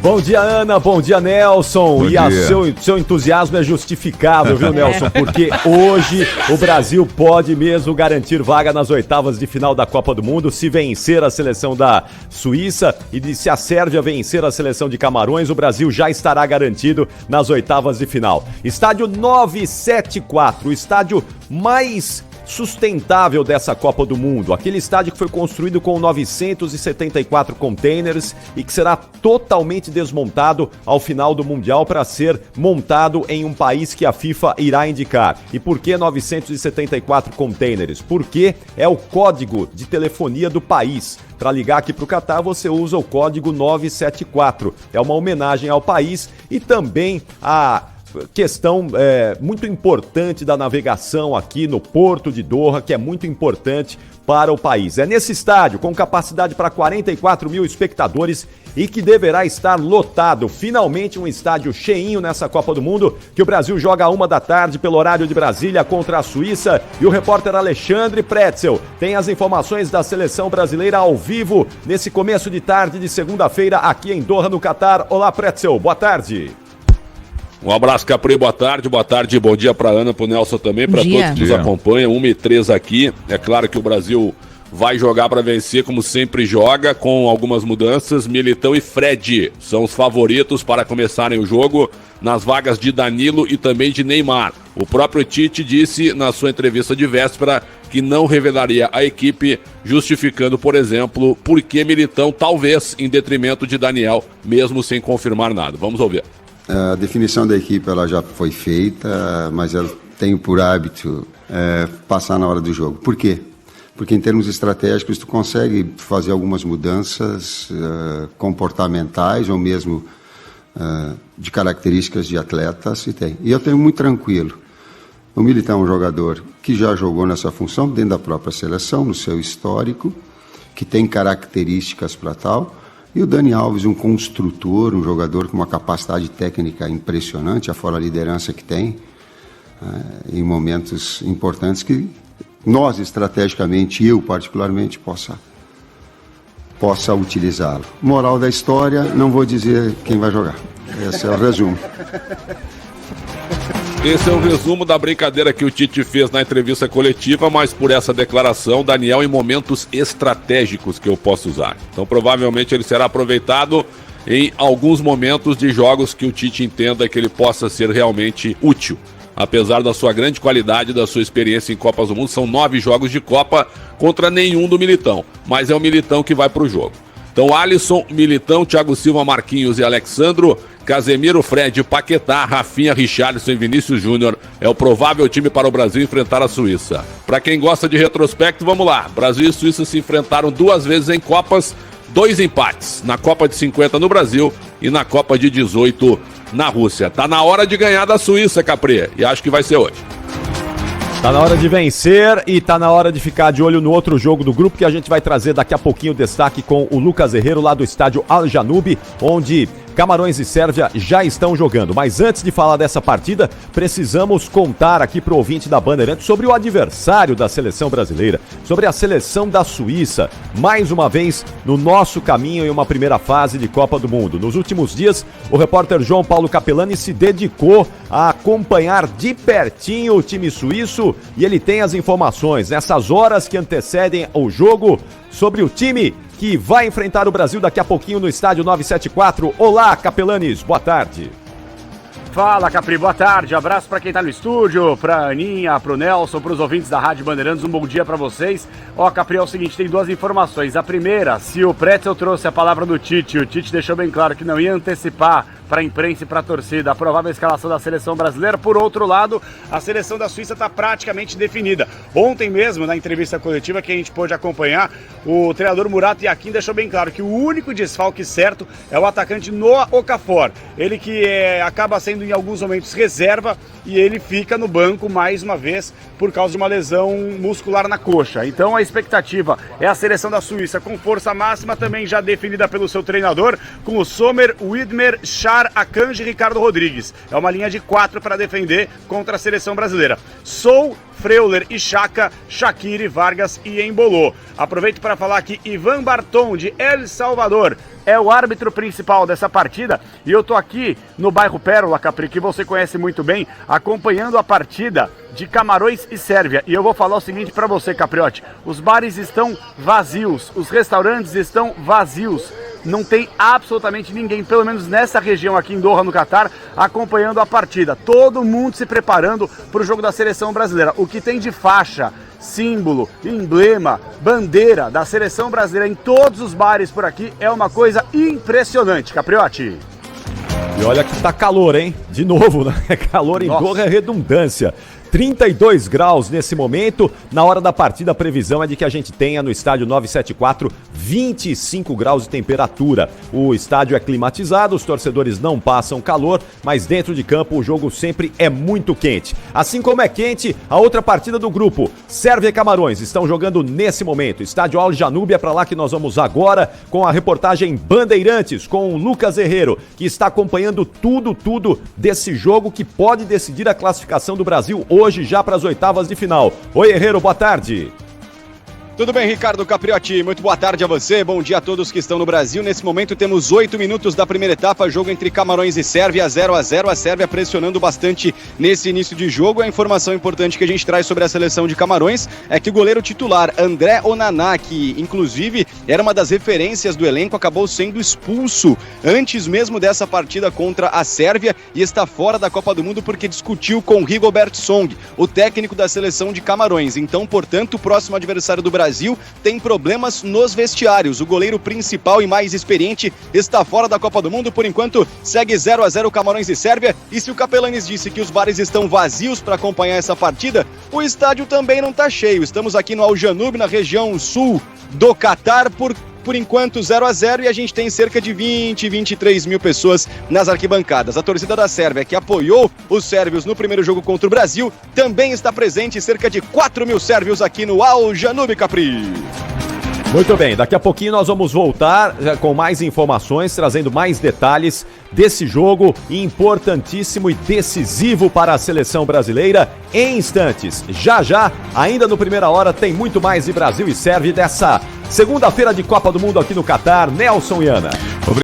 Bom dia, Ana. Bom dia, Nelson. Bom dia. Seu entusiasmo é justificável, viu, Nelson? Porque hoje o Brasil pode mesmo garantir vaga nas oitavas de final da Copa do Mundo se vencer a seleção da Suíça e se a Sérvia vencer a seleção de Camarões, o Brasil já estará garantido nas oitavas de final. Estádio 974, o estádio mais sustentável dessa Copa do Mundo, aquele estádio que foi construído com 974 containers e que será totalmente desmontado ao final do Mundial para ser montado em um país que a FIFA irá indicar. E por que 974 containers? Porque é o código de telefonia do país. Para ligar aqui para o Catar, você usa o código 974. É uma homenagem ao país e também a questão muito importante da navegação aqui no Porto de Doha, que é muito importante para o país. É nesse estádio, com capacidade para 44 mil espectadores e que deverá estar lotado. Finalmente um estádio cheinho nessa Copa do Mundo, que o Brasil joga 13h pelo horário de Brasília contra a Suíça. E o repórter Alexandre Pretzel tem as informações da seleção brasileira ao vivo nesse começo de tarde de segunda-feira aqui em Doha, no Catar. Olá, Pretzel, boa tarde. Um abraço, Capri, boa tarde, bom dia para Ana, para o Nelson também, para todos que nos acompanham. 1h03 aqui, é claro que o Brasil vai jogar para vencer, como sempre joga, com algumas mudanças. Militão e Fred são os favoritos para começarem o jogo, nas vagas de Danilo e também de Neymar. O próprio Tite disse na sua entrevista de véspera que não revelaria a equipe, justificando, por exemplo, por que Militão, talvez em detrimento de Daniel, mesmo sem confirmar nada. Vamos ouvir. A definição da equipe ela já foi feita, mas eu tenho por hábito passar na hora do jogo. Por quê? Porque em termos estratégicos tu consegue fazer algumas mudanças comportamentais ou mesmo de características de atletas, se tem. E eu tenho muito tranquilo. O Militão é um jogador que já jogou nessa função dentro da própria seleção, no seu histórico, que tem características para tal. E o Dani Alves, um construtor, um jogador com uma capacidade técnica impressionante, afora a liderança que tem, em momentos importantes que nós, estrategicamente, eu particularmente, possa utilizá-lo. Moral da história, não vou dizer quem vai jogar. Esse é o resumo. Esse é o resumo da brincadeira que o Tite fez na entrevista coletiva, mas por essa declaração, Daniel em momentos estratégicos que eu posso usar. Então provavelmente ele será aproveitado em alguns momentos de jogos que o Tite entenda que ele possa ser realmente útil. Apesar da sua grande qualidade, da sua experiência em Copas do Mundo, são 9 jogos de Copa contra nenhum do Militão, mas é o Militão que vai para o jogo. Então Alisson, Militão, Thiago Silva, Marquinhos e Alexandro, Casemiro, Fred, Paquetá, Rafinha, Richarlison e Vinícius Júnior é o provável time para o Brasil enfrentar a Suíça. Para quem gosta de retrospecto, vamos lá. Brasil e Suíça se enfrentaram 2 vezes em Copas, 2 empates. Na Copa de 50 no Brasil e na Copa de 18 na Rússia. Tá na hora de ganhar da Suíça, Capri, e acho que vai ser hoje. Tá na hora de vencer e tá na hora de ficar de olho no outro jogo do grupo que a gente vai trazer daqui a pouquinho o destaque com o Lucas Herrero lá do estádio Al Janoub, onde Camarões e Sérvia já estão jogando. Mas antes de falar dessa partida, precisamos contar aqui pro ouvinte da Bandeirantes sobre o adversário da seleção brasileira, sobre a seleção da Suíça, mais uma vez no nosso caminho em uma primeira fase de Copa do Mundo. Nos últimos dias, o repórter João Paulo Capellani se dedicou a acompanhar de pertinho o time suíço e ele tem as informações nessas horas que antecedem o jogo sobre o time que vai enfrentar o Brasil daqui a pouquinho no estádio 974. Olá, Capelanes, boa tarde. Fala, Capri, boa tarde. Abraço para quem tá no estúdio, pra Aninha, pro Nelson, pros ouvintes da Rádio Bandeirantes, um bom dia para vocês. Ó, Capri, é o seguinte, tem 2 informações. A primeira, se o Pretzel trouxe a palavra do Tite, o Tite deixou bem claro que não ia antecipar para a imprensa e para a torcida a provável escalação da seleção brasileira. Por outro lado, a seleção da Suíça está praticamente definida. Ontem mesmo, na entrevista coletiva que a gente pôde acompanhar, o treinador Murat Yakin deixou bem claro que o único desfalque certo é o atacante Noah Okafor. Ele que acaba sendo em alguns momentos reserva e ele fica no banco mais uma vez por causa de uma lesão muscular na coxa. Então a expectativa é a seleção da Suíça com força máxima, também já definida pelo seu treinador, com o Sommer, Widmer, Char, Akanji e Ricardo Rodrigues. É uma linha de 4 para defender contra a seleção brasileira. Sou, Freuler e Chaka, Shaqiri, Vargas e Embolô. Aproveito para falar que Ivan Barton, de El Salvador, é o árbitro principal dessa partida e eu tô aqui no bairro Pérola, Capri, que você conhece muito bem, acompanhando a partida de Camarões e Sérvia. E eu vou falar o seguinte pra você, Capriotti, os bares estão vazios, os restaurantes estão vazios. Não tem absolutamente ninguém, pelo menos nessa região aqui em Doha, no Catar, acompanhando a partida. Todo mundo se preparando para o jogo da seleção brasileira. O que tem de faixa, símbolo, emblema, bandeira da seleção brasileira em todos os bares por aqui é uma coisa impressionante, Capriotti. E olha que tá calor, hein? De novo, né? Calor em Doha é redundância. 32 graus nesse momento. Na hora da partida, a previsão é de que a gente tenha no estádio 974 25 graus de temperatura. O estádio é climatizado, os torcedores não passam calor, mas dentro de campo o jogo sempre é muito quente. Assim como é quente a outra partida do grupo. Sérvia e Camarões estão jogando nesse momento. Estádio Al Janub é para lá que nós vamos agora com a reportagem Bandeirantes com o Lucas Herrero, que está acompanhando tudo desse jogo que pode decidir a classificação do Brasil hoje já para as oitavas de final. Oi, Herrero, boa tarde. Tudo bem, Ricardo Capriotti? Muito boa tarde a você, bom dia a todos que estão no Brasil. Nesse momento temos 8 minutos da primeira etapa, jogo entre Camarões e Sérvia, 0-0, a Sérvia pressionando bastante nesse início de jogo. A informação importante que a gente traz sobre a seleção de Camarões é que o goleiro titular, André Onaná, que inclusive era uma das referências do elenco, acabou sendo expulso antes mesmo dessa partida contra a Sérvia e está fora da Copa do Mundo porque discutiu com Rigobert Song, o técnico da seleção de Camarões. Então, portanto, o próximo adversário do Brasil tem problemas nos vestiários. O goleiro principal e mais experiente está fora da Copa do Mundo. Por enquanto, segue 0-0 Camarões e Sérvia. E se o Capelanes disse que os bares estão vazios para acompanhar essa partida, o estádio também não está cheio. Estamos aqui no Al Janub, na região sul do Catar, por enquanto 0-0 e a gente tem cerca de 23 mil pessoas nas arquibancadas. A torcida da Sérvia, que apoiou os sérvios no primeiro jogo contra o Brasil, também está presente, cerca de 4 mil sérvios aqui no Al Janub, Capri. Muito bem, daqui a pouquinho nós vamos voltar com mais informações, trazendo mais detalhes desse jogo importantíssimo e decisivo para a seleção brasileira em instantes. Já, ainda no Primeira Hora, tem muito mais de Brasil e Sérvia dessa segunda-feira de Copa do Mundo aqui no Catar. Nelson e Ana.